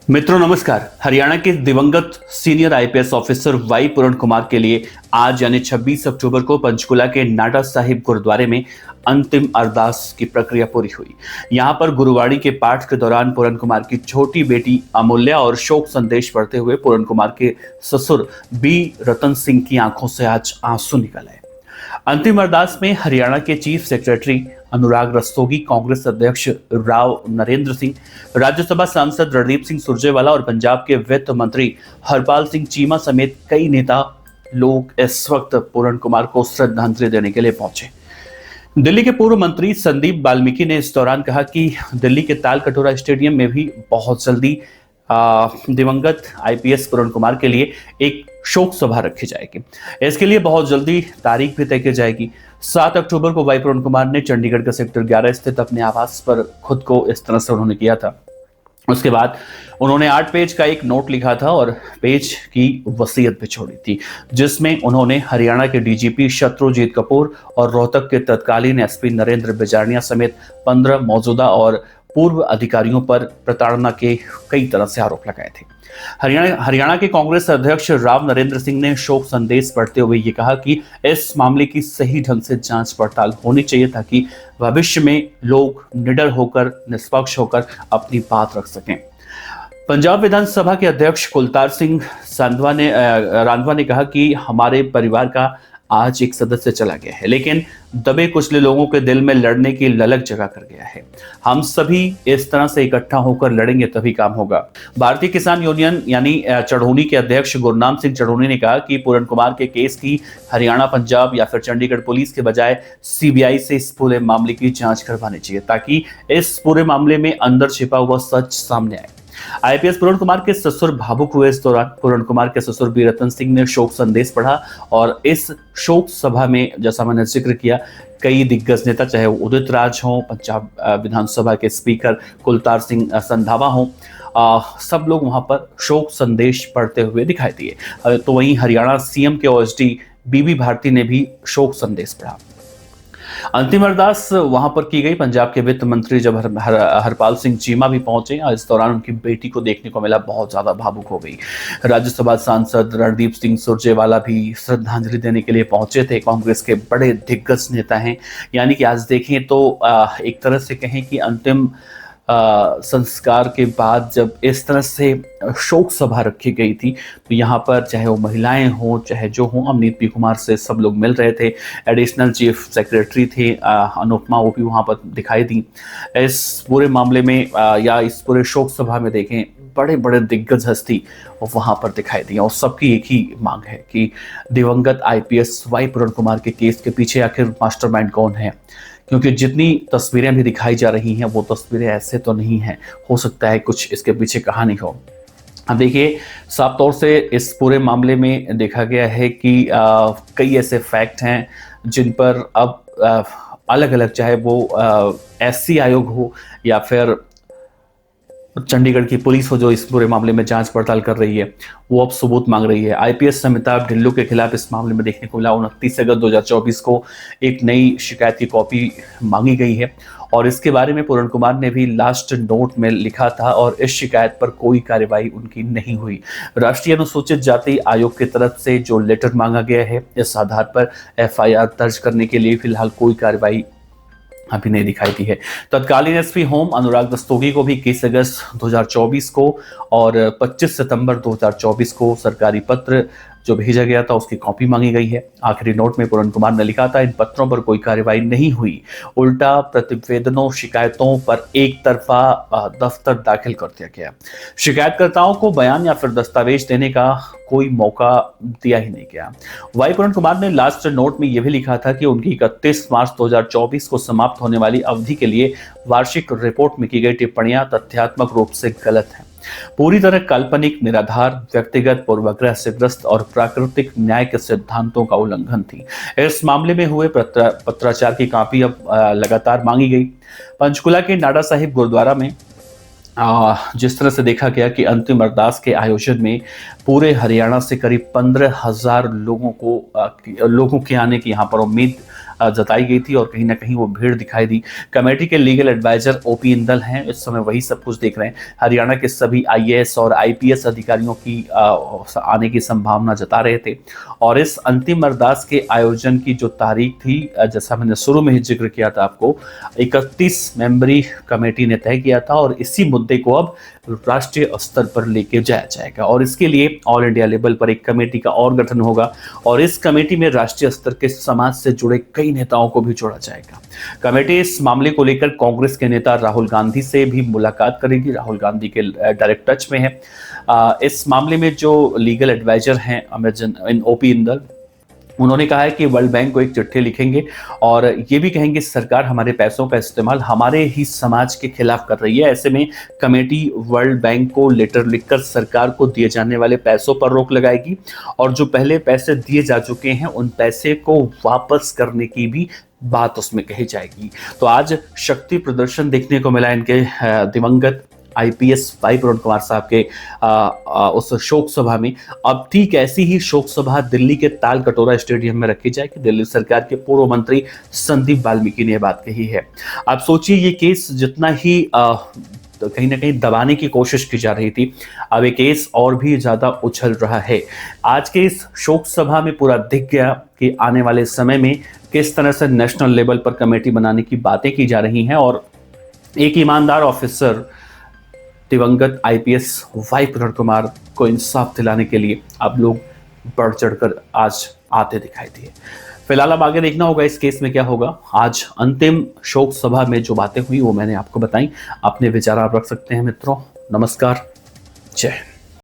मित्रों नमस्कार। हरियाणा के दिवंगत सीनियर आईपीएस ऑफिसर वाई पूरण कुमार के लिए आज यानी 26 अक्टूबर को पंचकुला के नाडा साहिब गुरुद्वारे में अंतिम अरदास की प्रक्रिया पूरी हुई। यहां पर गुरुवाणी के पाठ के दौरान पूरण कुमार की छोटी बेटी अमूल्या और शोक संदेश पढ़ते हुए पूरण कुमार के ससुर बी रतन सिंह की आंखों से आज आंसू निकल आए। अंतिम अरदास में हरियाणा के चीफ सेक्रेटरी अनुराग रस्तोगी, कांग्रेस अध्यक्ष राव नरेंद्र सिंह, राज्यसभा सांसद रणदीप सिंह सुरजेवाला और पंजाब के वित्त मंत्री हरपाल सिंह चीमा समेत कई नेता लोग इस वक्त पूरण कुमार को श्रद्धांजलि देने के लिए पहुंचे। दिल्ली के पूर्व मंत्री संदीप वाल्मीकि ने इस दौरान कहा कि दिल्ली के तालकटोरा स्टेडियम में भी बहुत जल्दी दिवंगत आईपीएस पूरण कुमार के लिए एक शोक सभा रखी जाएगी। इसके लिए बहुत जल्दी तारीख भी तय की जाएगी। 7 अक्टूबर को वाई पूरण कुमार ने चंडीगढ़ के सेक्टर 11 स्थित अपने आवास पर खुद को इस तरह से उन्होंने किया था। उसके बाद उन्होंने 8 पेज का एक नोट लिखा था और पेज की वसीयत भी छोड़ी थी, जिसमें उन्होंने हरियाणा के डीजीपी शत्रुजीत कपूर और रोहतक के तत्कालीन एसपी नरेंद्र बिजारनिया समेत 15 मौजूदा और पूर्व अधिकारियों पर प्रताड़ना के कई तरह से आरोप लगाए थे। हरियाणा के कांग्रेस अध्यक्ष राव नरेंद्र सिंह ने शोक संदेश पढ़ते हुए ये कहा कि इस मामले की सही ढंग से जांच पड़ताल होनी चाहिए ताकि भविष्य में लोग निडर होकर, निष्पक्ष होकर अपनी बात रख सकें। पंजाब विधानसभा के अध्यक्ष कुलतार सिंह रांधवा ने कहा कि हमारे परिवार का आज एक सदस्य चला गया है, लेकिन दबे कुचले लोगों के दिल में लड़ने की ललक जगा कर गया है। हम सभी इस तरह से इकट्ठा होकर लड़ेंगे तभी काम होगा। भारतीय किसान यूनियन यानी चढ़ौनी के अध्यक्ष गुरनाम सिंह चढ़ौनी ने कहा कि पूरण कुमार के केस की हरियाणा, पंजाब या फिर चंडीगढ़ पुलिस के बजाय सीबीआई से इस पूरे मामले की जांच करवानी चाहिए ताकि इस पूरे मामले में अंदर छिपा हुआ सच सामने आए। आईपीएस पूरण कुमार के ससुर भावुक हुए। इस दौरान पूरण कुमार के ससुर बी रतन सिंह ने शोक संदेश पढ़ा और इस शोक सभा में, जैसा मैंने जिक्र किया, कई दिग्गज नेता, चाहे वो उदित राज हों, पंजाब विधानसभा के स्पीकर कुलतार सिंह संधावा हों, सब लोग वहां पर शोक संदेश पढ़ते हुए दिखाई दिए। तो वहीं हरियाणा सीएम के ओएसडी बीबी भारती ने भी शोक संदेश पढ़ा। अंतिम अरदास वहां पर की गई। पंजाब के वित्त मंत्री जब हरपाल सिंह चीमा भी पहुंचे, इस दौरान उनकी बेटी को देखने को मिला, बहुत ज्यादा भावुक हो गई। राज्यसभा सांसद रणदीप सिंह सुरजेवाला भी श्रद्धांजलि देने के लिए पहुंचे थे। कांग्रेस के बड़े दिग्गज नेता हैं, यानी कि आज देखें तो एक तरह से कहें कि अंतिम संस्कार के बाद जब इस तरह से शोक सभा रखी गई थी तो यहाँ पर चाहे वो महिलाएं हों चाहे जो हों, अमनीत पी कुमार से सब लोग मिल रहे थे। एडिशनल चीफ सेक्रेटरी थे अनुपमा, वो भी वहाँ पर दिखाई दी। इस पूरे मामले में या इस पूरे शोक सभा में देखें, बड़े बड़े दिग्गज हस्ती वहाँ पर दिखाई दी और सबकी एक ही मांग है कि दिवंगत आईपीएस वाई पूरण कुमार के केस के पीछे आखिर मास्टरमाइंड कौन है, क्योंकि जितनी तस्वीरें भी दिखाई जा रही हैं वो तस्वीरें ऐसे तो नहीं हैं, हो सकता है कुछ इसके पीछे कहानी हो। अब देखिए, साफ तौर से इस पूरे मामले में देखा गया है कि कई ऐसे फैक्ट हैं जिन पर अब अलग अलग, चाहे वो एससी आयोग हो या फिर चंडीगढ़ की पुलिस हो जो इस पूरे मामले में जांच पड़ताल कर रही है, वो अब सबूत मांग रही है। आईपीएस अमिताभ ढिल्लों के खिलाफ इस मामले में देखने को मिला 29 अगस्त 2024 को एक नई शिकायत की कॉपी मांगी गई है और इसके बारे में पूरण कुमार ने भी लास्ट नोट में लिखा था और इस शिकायत पर कोई कार्रवाई उनकी नहीं हुई। राष्ट्रीय अनुसूचित जाति आयोग की तरफ से जो लेटर मांगा गया है, इस आधार पर एफआईआर दर्ज करने के लिए फिलहाल कोई कार्रवाई अभी नहीं दिखाई दी है। तत्कालीन एसपी होम अनुराग रस्तोगी को भी 21 अगस्त 2024 को और 25 सितंबर 2024 को सरकारी पत्र जो भेजा गया था उसकी कॉपी मांगी गई है। आखिरी नोट में पूरण कुमार ने लिखा था, इन पत्रों पर कोई कार्रवाई नहीं हुई, उल्टा प्रतिवेदनों शिकायतों पर एक तरफा दफ्तर दाखिल कर दिया गया। शिकायतकर्ताओं को बयान या फिर दस्तावेज देने का कोई मौका दिया ही नहीं गया। वाई पूरण कुमार ने लास्ट नोट में यह भी लिखा था कि उनकी 31 मार्च 2024 को समाप्त होने वाली अवधि के लिए वार्षिक रिपोर्ट में की गई टिप्पणियां तथ्यात्मक रूप से गलत हैं, पूरी तरह काल्पनिक, निराधार, व्यक्तिगत पूर्वाग्रह से ग्रस्त और प्राकृतिक न्याय के सिद्धांतों का उल्लंघन थी। इस मामले में हुए पत्राचार की कॉपी अब लगातार मांगी गई। पंचकुला के नाडा साहिब गुरुद्वारा में जिस तरह से देखा गया कि अंतिम अरदास के आयोजन में पूरे हरियाणा से करीब 15,000 लोगों के आने की यहाँ पर उम्मीद जताई गई थी और कहीं ना कहीं वो भीड़ दिखाई दी। कमेटी के लीगल एडवाइजर ओपी इंदल हैं, इस समय वही सब कुछ देख रहे हैं। हरियाणा के सभी आईएएस और आईपीएस अधिकारियों की आने की संभावना जता रहे थे और इस अंतिम अरदास के आयोजन की जो तारीख थी, जैसा मैंने शुरू में ही जिक्र किया था आपको, 31 मेंबरी कमेटी ने तय किया था और इसी मुद्दे को अब राष्ट्रीय स्तर पर लेके जाया जाएगा और इसके लिए ऑल इंडिया लेवल पर एक कमेटी का और गठन होगा और इस कमेटी में राष्ट्रीय स्तर के समाज से जुड़े कई नेताओं को भी जोड़ा जाएगा। कमेटी इस मामले को लेकर कांग्रेस के नेता राहुल गांधी से भी मुलाकात करेगी। राहुल गांधी के डायरेक्ट टच में है। इस मामले में जो लीगल एडवाइजर हैं ओपी इंदल, उन्होंने कहा है कि वर्ल्ड बैंक को एक चिट्ठी लिखेंगे और ये भी कहेंगे सरकार हमारे पैसों का इस्तेमाल हमारे ही समाज के खिलाफ कर रही है। ऐसे में कमेटी वर्ल्ड बैंक को लेटर लिखकर सरकार को दिए जाने वाले पैसों पर रोक लगाएगी और जो पहले पैसे दिए जा चुके हैं उन पैसे को वापस करने की भी बात उसमें कही जाएगी। तो आज शक्ति प्रदर्शन देखने को मिला इनके दिवंगत आईपीएस वाई पुरण कुमार साहब के उस शोक सभा में। अब ठीक ऐसी ही शोक सभा दिल्ली के ताल कटोरा स्टेडियम में रखी जाएगी। दिल्ली सरकार के पूर्व मंत्री संदीप वाल्मीकि ने यह बात कही है। आप सोचिए, ये केस जितना ही तो कहीं ना कहीं दबाने की कोशिश की जा रही थी, अब ये केस और भी ज्यादा उछल रहा है। आज के इस शोक सभा में पूरा दिख गया कि आने वाले समय में किस तरह से नेशनल लेवल पर कमेटी बनाने की बातें की जा रही हैं और एक ईमानदार ऑफिसर दिवंगत आईपीएस वाई पुरण कुमार को इंसाफ दिलाने के लिए आप लोग बढ़ चढ़कर आज आते दिखाई दिए। फिलहाल अब आगे देखना होगा इस केस में क्या होगा। आज अंतिम शोक सभा में जो बातें हुई वो मैंने आपको बताई। अपने विचार आप रख सकते हैं मित्रों। नमस्कार, जय हिंद।